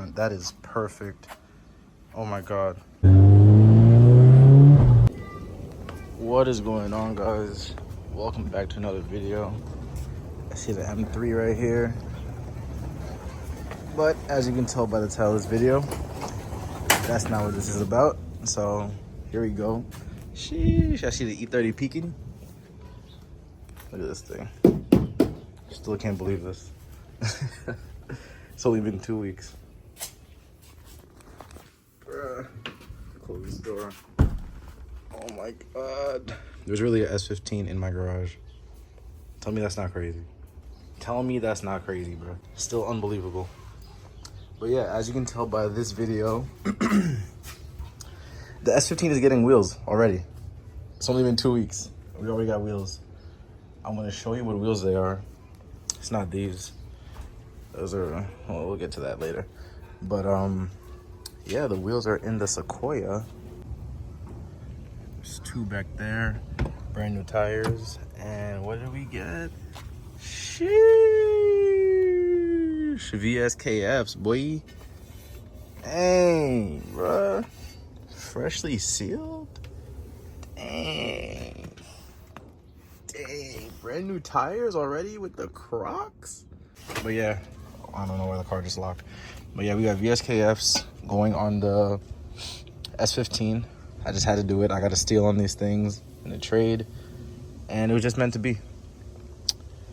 That is perfect. Oh my god. What is going on, guys? Welcome back to another video. I see the M3 right here, but as you can tell by the title of this video, that's not what this is about. So here we go. Sheesh, I see the E30 peeking. Look at this thing. Still can't believe this. It's only been 2 weeks. Bruh. Close this door. Oh my god. There's really a S15 in my garage. Tell me that's not crazy. Tell me that's not crazy, bro. Still unbelievable. But yeah, as you can tell by this video, the S15 is getting wheels already. It's only been 2 weeks. We already got wheels. I'm gonna show you what wheels they are. It's not these. Those are, well, we'll get to that later. But yeah, the wheels are in the Sequoia. There's 2 back there. Brand new tires. And what did we get? Sheesh. VSKFs, boy. Dang, bruh. Freshly sealed? Dang. Dang. Brand new tires already with the Crocs? But yeah, I don't know why the car just locked. But yeah, we got VSKFs going on the S15. I just had to do it. I got to steal on these things in a trade. And it was just meant to be.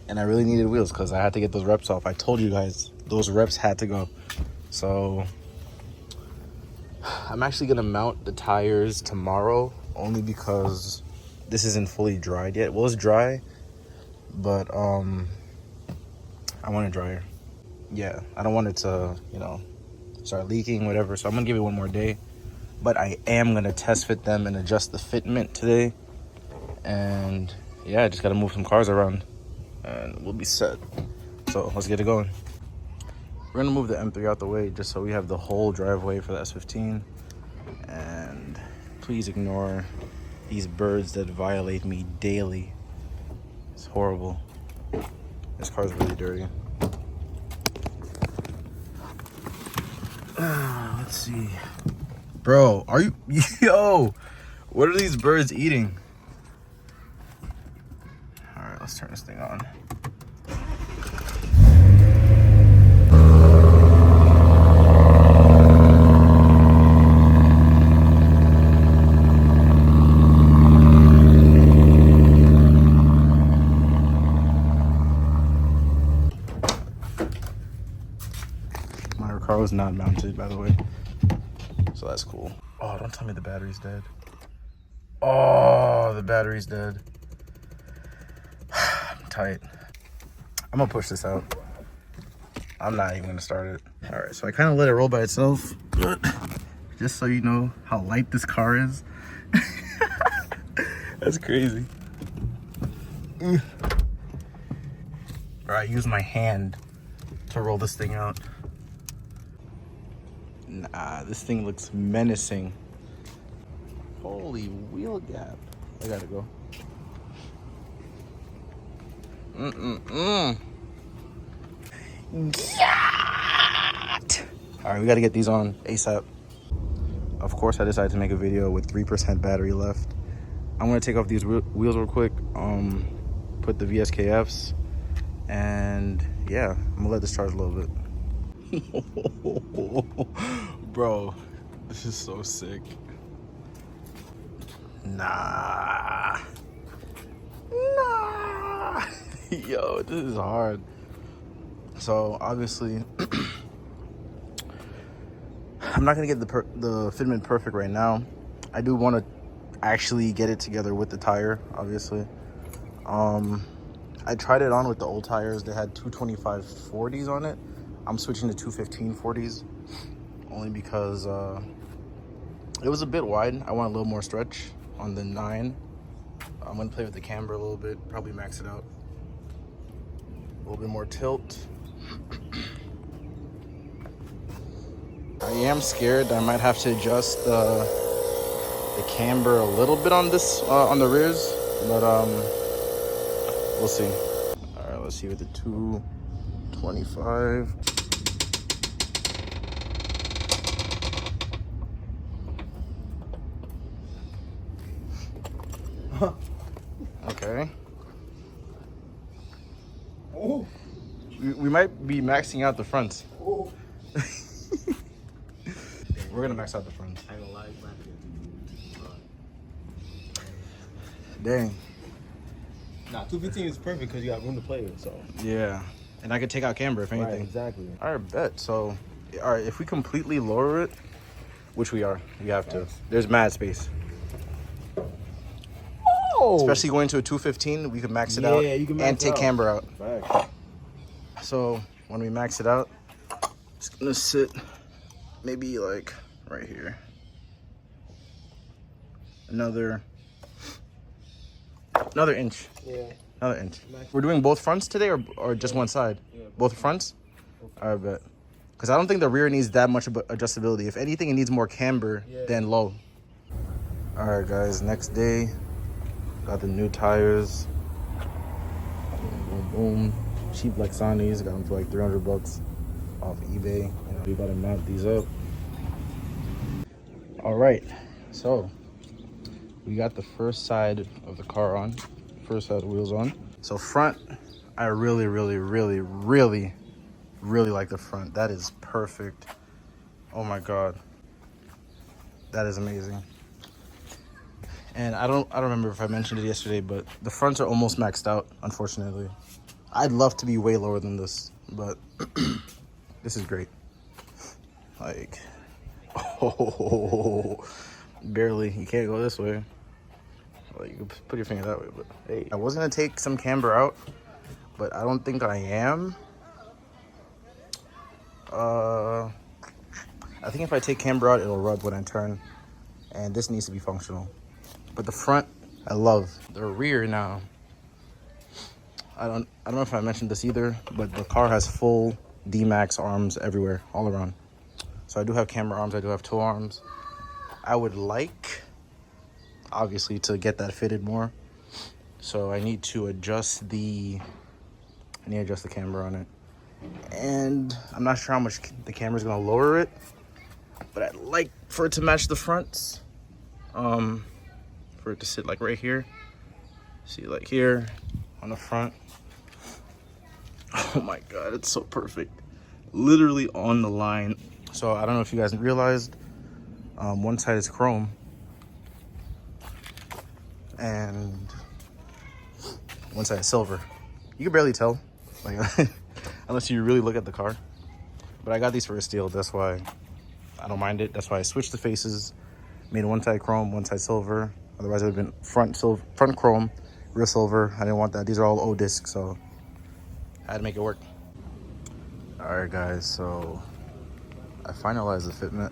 And I really needed wheels because I had to get those reps off. I told you guys, those reps had to go. So I'm actually going to mount the tires tomorrow only because this isn't fully dried yet. Well, it's dry, but I want it drier. Yeah, I don't want it to, you know, start leaking, whatever. So I'm going to give it one more day. But I am going to test fit them and adjust the fitment today. And yeah, I just got to move some cars around and we'll be set. So let's get it going. We're going to move the M3 out the way just so we have the whole driveway for the S15. And please ignore these birds that violate me daily. It's horrible. This car's really dirty. Let's see. Bro, are you... Yo! What are these birds eating? Alright, let's turn this thing on. My car was not mounted, by the way. So that's cool. Oh, don't tell me the battery's dead. Oh, the battery's dead. I'm tight. I'm gonna push this out. I'm not even gonna start it. All right, so I kind of let it roll by itself, but just so you know how light this car is. That's crazy. All right, use my hand to roll this thing out. Nah, this thing looks menacing. Holy wheel gap. I gotta go. Yacht! All right, we gotta get these on ASAP. Of course, I decided to make a video with 3% battery left. I'm gonna take off these wheels real quick, put the VSKFs, and yeah, I'm gonna let this charge a little bit. Bro, this is so sick. Nah. Yo, this is hard. So obviously I'm not gonna get the fitment perfect right now. I do want to actually get it together with the tire, obviously. I tried it on with the old tires. They had 225 40s on it. I'm switching to 215 40s only because it was a bit wide. I want a little more stretch on the 9. I'm gonna play with the camber a little bit, probably max it out. A little bit more tilt. I am scared I might have to adjust the camber a little bit on this on the rears, but we'll see. All right, let's see with the 225. Okay. Oh. We might be maxing out the fronts. Oh. We're gonna max out the fronts. I ain't gonna lie, Dang. Nah, 215 is perfect because you got room to play with, so. Yeah. And I could take out camber if anything. Right, exactly. All right, bet. So, all right, if we completely lower it, which we have to. There's mad space. Oh! Especially going to a 215, we can max it out you can max and take camber out. Fact. So when we max it out, it's gonna sit maybe like right here. Another inch. Yeah. Another inch. We're doing both fronts today or just one side? Yeah. Both fronts? I bet. Because I don't think the rear needs that much of adjustability. If anything, it needs more camber than low. All right, guys, next day. Got the new tires. Boom, boom, boom. Cheap Lexanis. Got them for like $300 off eBay. We about to mount these up. All right, so we got the first side of the car on. First side of the wheels on. So front, I really like the front. That is perfect. Oh my God. That is amazing. And I don't remember if I mentioned it yesterday, but the fronts are almost maxed out, unfortunately. I'd love to be way lower than this, but this is great. Like, oh, barely. You can't go this way. Well, you can put your finger that way, but hey. I was gonna take some camber out, but I don't think I am. I think if I take camber out, it'll rub when I turn, and this needs to be functional. But the front, I love. The rear now, I don't know if I mentioned this either, but the car has full D-Max arms everywhere, all around. So I do have camber arms, I do have tow arms. I would like, obviously, to get that fitted more. So I need to adjust the camber on it. And I'm not sure how much the camera's gonna lower it, but I'd like for it to match the fronts. For it to sit like right here. See, like here on the front. Oh my God, it's so perfect. Literally on the line. So I don't know if you guys realized, one side is chrome and one side is silver. You can barely tell, like, unless you really look at the car. But I got these for a steal, that's why I don't mind it. That's why I switched the faces, made one side chrome, one side silver. Otherwise it would have been front chrome, rear silver. I didn't want that. These are all O discs, so I had to make it work. All right, guys, so I finalized the fitment.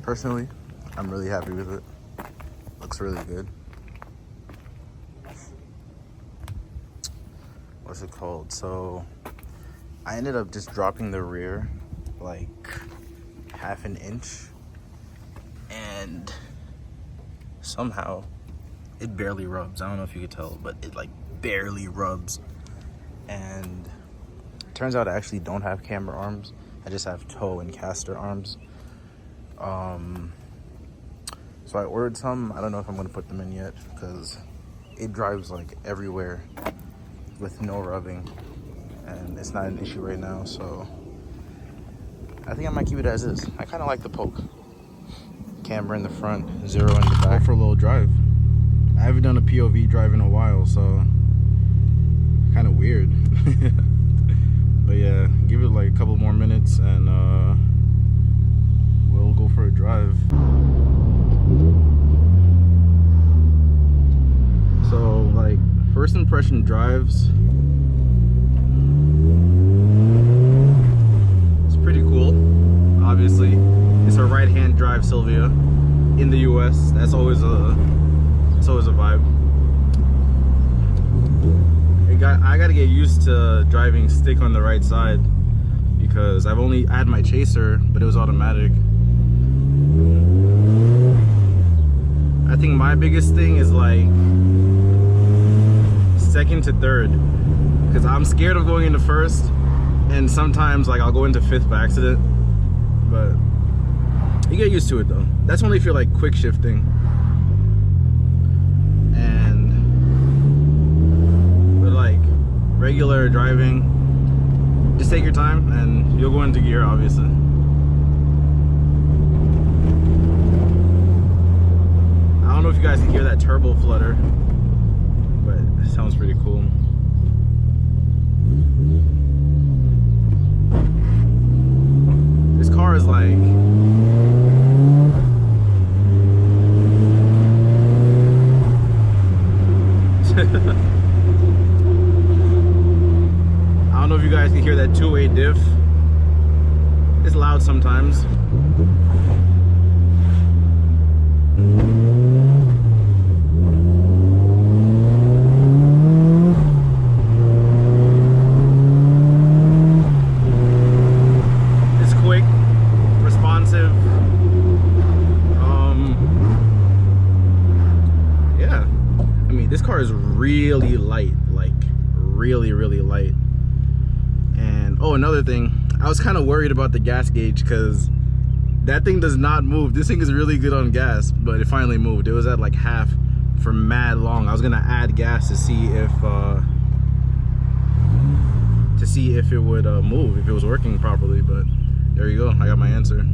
Personally, I'm really happy with it. Looks really good. What's it called? So I ended up just dropping the rear like half an inch, and somehow it barely rubs. I don't know if you could tell, but it like barely rubs. And it turns out I actually don't have camber arms. I just have toe and caster arms. So I ordered some. I don't know if I'm gonna put them in yet because it drives like everywhere with no rubbing, and it's not an issue right now. So I think I might keep it as is. I kind of like the poke. Camber in the front, zero in the back. For a little drive. I haven't done a POV drive in a while, so kind of weird. But yeah, give it like a couple more minutes and we'll go for a drive. So like first impression drives, it's pretty cool. Obviously it's a right-hand drive Silvia in the US. That's always a vibe. I gotta get used to driving stick on the right side because I had my chaser, but it was automatic. I think my biggest thing is like second to third, because I'm scared of going into first, and sometimes like I'll go into fifth by accident. But you get used to it though. That's only if you're like quick shifting. regular driving. Just take your time and you'll go into gear, obviously. I don't know if you guys can hear that turbo flutter, but it sounds pretty cool. This car is like I don't know if you guys can hear that two-way diff. It's loud sometimes. It's quick, responsive. Yeah. I mean, this car is really light, like really, really light. And oh, another thing, I was kind of worried about the gas gauge because that thing does not move. This thing is really good on gas, but it finally moved. It was at like half for mad long. I was gonna add gas to see if it would move, if it was working properly, but there you go, I got my answer.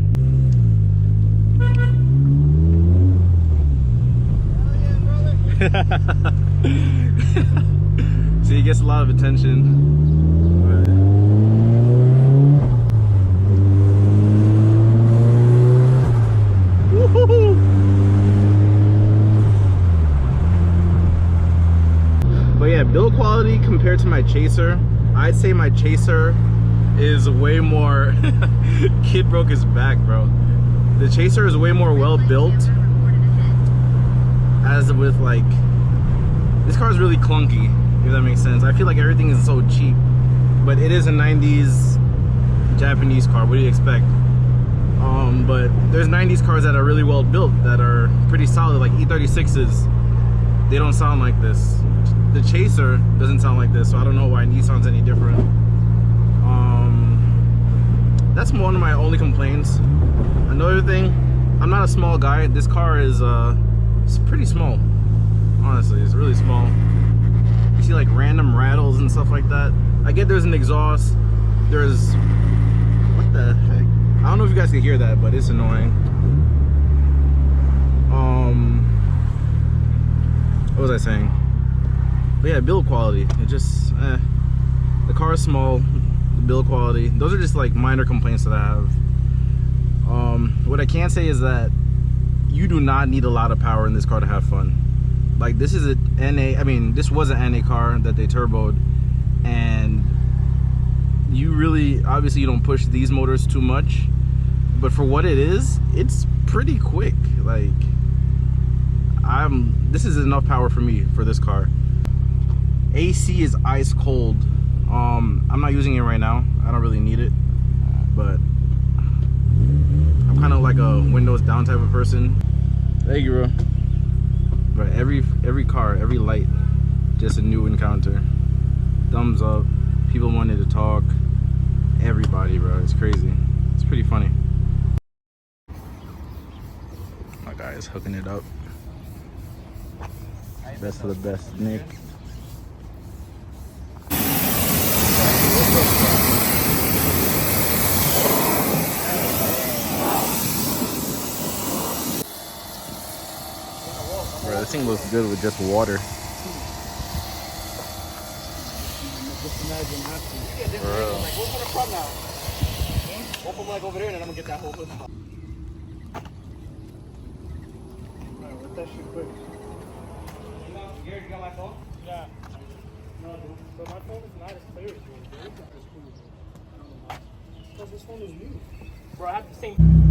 See, he gets a lot of attention. But yeah, build quality compared to my Chaser, I'd say my Chaser is way more kid broke his back, bro. The Chaser is way more well built, as with like, this car is really clunky, if that makes sense. I feel like everything is so cheap, but it is a 90s Japanese car. What do you expect? But there's 90s cars that are really well built, that are pretty solid, like E36s. They don't sound like this. The Chaser doesn't sound like this, so I don't know why Nissan's any different. That's one of my only complaints. Another thing, I'm not a small guy. This car is it's pretty small. Honestly, it's really small. You see like random rattles and stuff like that. I get there's an exhaust. There's, what the heck? I don't know if you guys can hear that, but it's annoying. What was I saying? But yeah, build quality. It just, the car is small. The build quality. Those are just like minor complaints that I have. What I can say is that you do not need a lot of power in this car to have fun. Like, this is a NA, I mean, this was an NA car that they turboed, and you really, obviously you don't push these motors too much, but for what it is, it's pretty quick. Like, this is enough power for me for this car. AC is ice cold. I'm not using it right now. I don't really need it, but I'm kind of like a windows down type of person. Thank you, bro. But every car, every light, just a new encounter. Thumbs up. People wanted to talk. Everybody, bro. It's crazy. It's pretty funny. My guy is hooking it up. Best of the best, Nick. Bro, this thing looks good with just water. Just imagine that. For real. Like, what's the front now? Go from like over there, and then I'm gonna get that whole hood. Alright, let that shit quick. You got my phone? Yeah. No, dude. But my phone is not as clear as yours. Your picture is cool. I don't know why. Because this phone is new. Bro, I have the same.